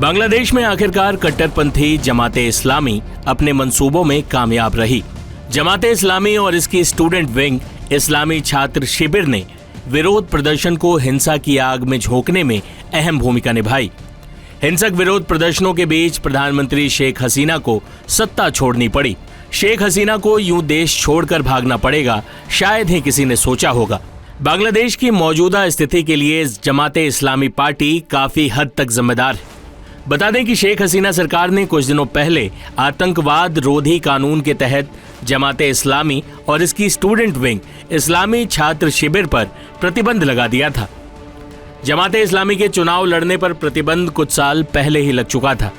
बांग्लादेश में आखिरकार कट्टरपंथी जमाते इस्लामी अपने मंसूबों में कामयाब रही। जमाते इस्लामी और इसकी स्टूडेंट विंग इस्लामी छात्र शिविर ने विरोध प्रदर्शन को हिंसा की आग में झोंकने में अहम भूमिका निभाई। हिंसक विरोध प्रदर्शनों के बीच प्रधानमंत्री शेख हसीना को सत्ता छोड़नी पड़ी। शेख हसीना को यूं देश छोड़कर भागना पड़ेगा, शायद ही किसी ने सोचा होगा। बांग्लादेश की मौजूदा स्थिति के लिए जमाते इस्लामी पार्टी काफी हद तक जिम्मेदार है। बता दें कि शेख हसीना सरकार ने कुछ दिनों पहले आतंकवाद रोधी कानून के तहत जमाते इस्लामी और इसकी स्टूडेंट विंग इस्लामी छात्र शिविर पर प्रतिबंध लगा दिया था। जमाते इस्लामी के चुनाव लड़ने पर प्रतिबंध कुछ साल पहले ही लग चुका था,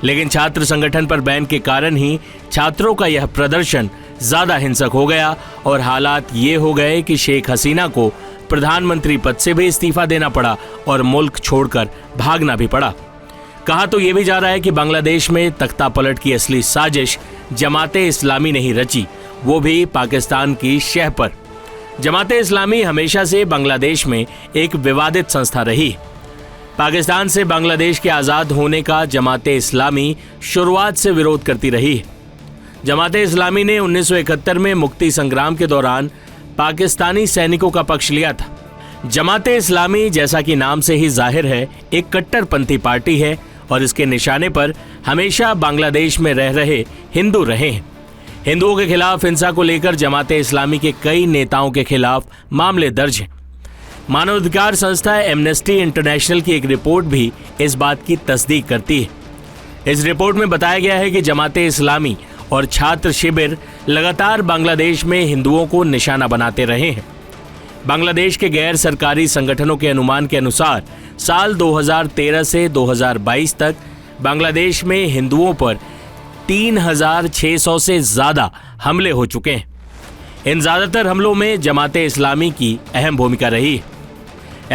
लेकिन छात्र संगठन पर बैन के कारण ही छात्रों का यह प्रदर्शन ज्यादा हिंसक हो गया और हालात ये हो गए कि शेख हसीना को प्रधानमंत्री पद से भी इस्तीफा देना पड़ा और मुल्क छोड़कर भागना भी पड़ा। कहा तो ये भी जा रहा है कि बांग्लादेश में तख्ता पलट की असली साजिश जमाते इस्लामी ने ही रची, वो भी पाकिस्तान की शह पर। जमाते इस्लामी हमेशा से बांग्लादेश में एक विवादित संस्था रही। पाकिस्तान से बांग्लादेश के आज़ाद होने का जमाते इस्लामी शुरुआत से विरोध करती रही। जमाते इस्लामी ने 1971 में मुक्ति संग्राम के दौरान पाकिस्तानी सैनिकों का पक्ष लिया था। जमाते इस्लामी, जैसा कि नाम से ही जाहिर है, एक कट्टरपंथी पार्टी है और इसके निशाने पर हमेशा बांग्लादेश में रह रहे हिंदू रहे हैं। हिंदुओं के खिलाफ हिंसा को लेकर जमाते इस्लामी के कई नेताओं के खिलाफ मामले दर्ज हैं। मानवाधिकार संस्था एमनेस्टी इंटरनेशनल की एक रिपोर्ट भी इस बात की तस्दीक करती है। इस रिपोर्ट में बताया गया है कि जमाते इस्लामी और छात्र शिविर लगातार बांग्लादेश में हिंदुओं को निशाना बनाते रहे हैं। बांग्लादेश के गैर सरकारी संगठनों के अनुमान के अनुसार साल 2013 से 2022 तक बांग्लादेश में हिंदुओं पर 3600 से ज्यादा हमले हो चुके हैं। इन ज्यादातर हमलों में जमाते इस्लामी की अहम भूमिका रही है।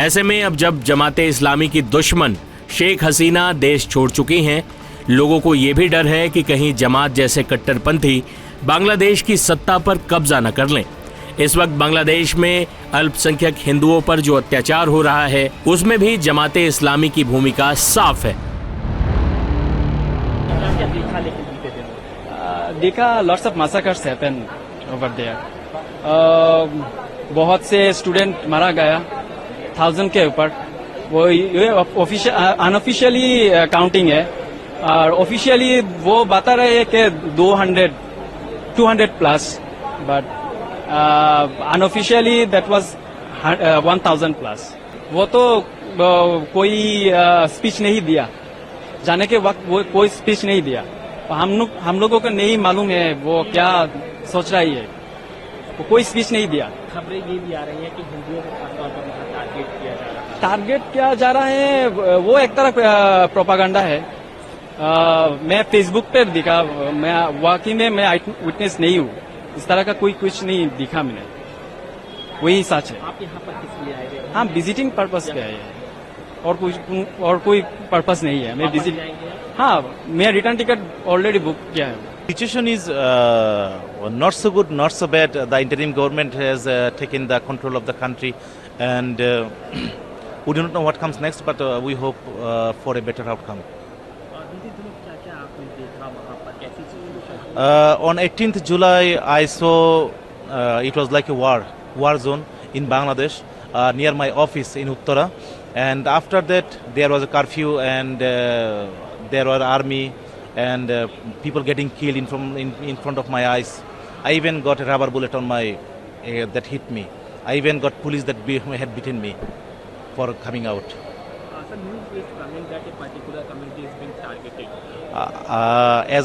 ऐसे में अब जब जमाते इस्लामी की दुश्मन शेख हसीना देश छोड़ चुकी हैं, लोगों को ये भी डर है कि कहीं जमात जैसे कट्टरपंथी बांग्लादेश की सत्ता पर कब्जा न कर लें। इस वक्त बांग्लादेश में अल्पसंख्यक हिंदुओं पर जो अत्याचार हो रहा है, उसमें भी जमाते इस्लामी की भूमिका साफ है। देखा lots of massacres happen over there. बहुत से स्टूडेंट मारा गया 1000 के ऊपर। वो ऑफिशियल अनऑफिशियली काउंटिंग है और ऑफिशियली वो बता रहे हैं कि 200 plus, but unofficially that was 1000 plus. वो तो कोई स्पीच नहीं दिया, जाने के वक्त वो कोई स्पीच नहीं दिया। हम लोगों को नहीं मालूम है वो क्या सोच रही है, वो कोई स्पीच नहीं दिया। खबरें ये भी आ रही है कि हिंदुओं को खासतौर पर टारगेट किया जा रहा है। टारगेट किया जा रहा है, वो एक तरह प्रोपागंडा है। मैं फेसबुक पे दिखा, मैं वाकई में मैं विटनेस नहीं हूँ, इस तरह का कोई कुछ नहीं दिखा मैंने, वही सच है। आप यहाँ पर किस लिए आए थे? हाँ, विजिटिंग पर्पस पे आए हैं और कोई पर्पस नहीं है। मैं विजिट, हाँ, मैं रिटर्न टिकट ऑलरेडी बुक किया है। Situation is not so good, not so bad. The interim government has taken the control of the country, and we do not know what comes next, but we hope for a better outcome. On 18th July, I saw it was like a war zone in Bangladesh near my office in Uttara, and after that there was a curfew, and there were army and people getting killed in front of my eyes. I even got a rubber bullet on my that hit me. I even got police that had beaten me for coming out. Sir, news is coming that a particular community is being targeted. As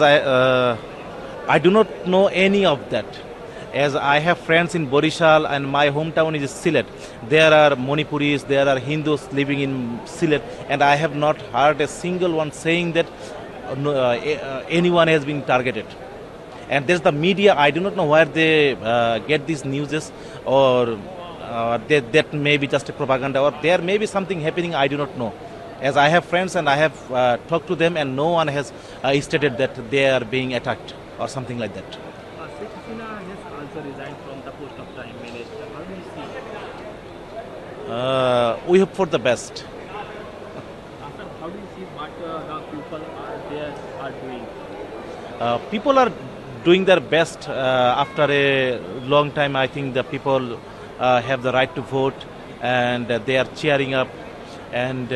I do not know any of that. As I have friends in Borishal and my hometown is Sylhet. There are Manipuris, there are Hindus living in Sylhet, and I have not heard a single one saying that anyone has been targeted. And there's the media, I do not know where they get these newses, or that may be just a propaganda, or there may be something happening, I do not know. As I have friends and I have talked to them, and no one has stated that they are being attacked or something like that. Sheikh Hasina has also resigned from the post of Prime Minister. How do you see it? We hope for the best. How do you see see what the people are doing. People are doing their best after a long time. I think the people have the right to vote, and they are cheering up, and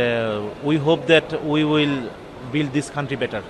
we hope that we will build this country better.